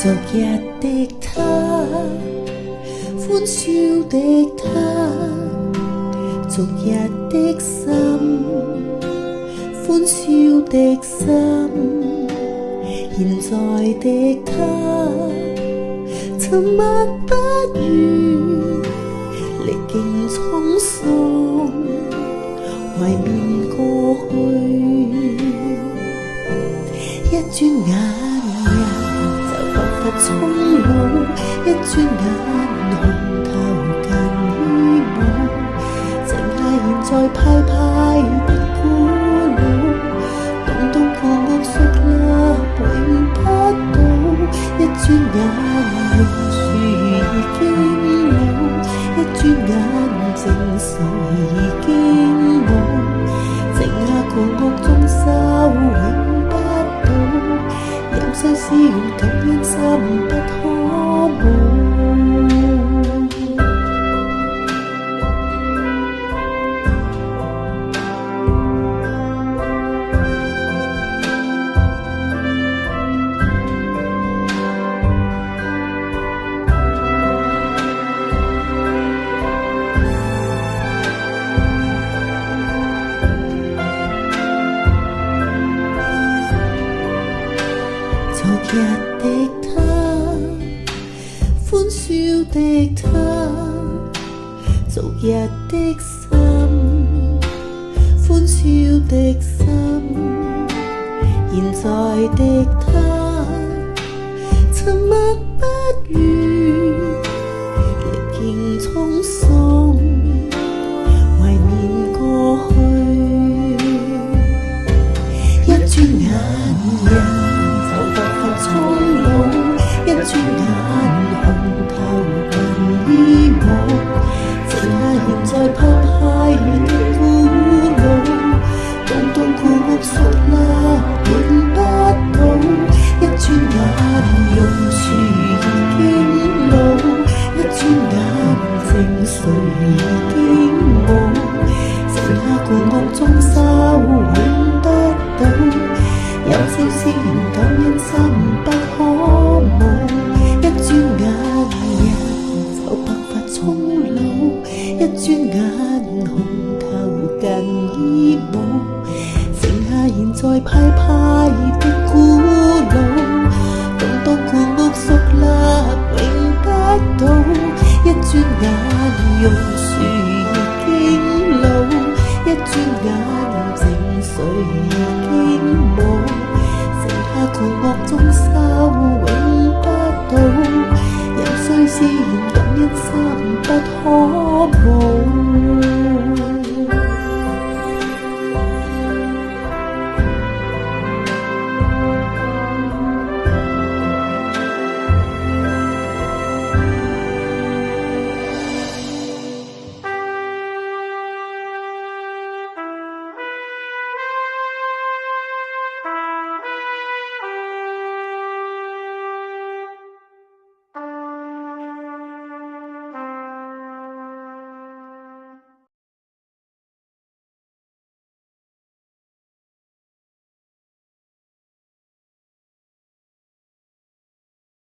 昨日的他，歡笑的他，昨日的心，歡笑的心，現在的他，沉默不語，歷經滄桑，懷緬過去。一轉眼人就彷彿蒼老，一轉眼紅透近於無，剩下現在派派的古老，動動過惡熟啦永不到。一轉眼榕樹已經老，一轉眼靜水已經冇，剩下過惡中收永不到。任世事用感恩心不可無。昨日的他，歡笑的他，昨日的心，歡笑的心，現在的他，沉默不語，歷經滄桑，懷緬過去。一轉眼人蒼老，一轉眼紅透近於無，剩下現在派派的古老，動動過惡熟啦永不到。一轉眼榕樹已經老，一轉眼靜水已經冇，剩下過惡中收永不到。有少少用感恩心不可無，一轉眼人就白髮蒼老，一轉眼紅透近於無，剩下現在派派的古老，動動過惡熟啦永不到。一轉眼榕樹已經老，一轉眼靜水已經冇，過惡中收永不到。人雖是然感恩心不可無。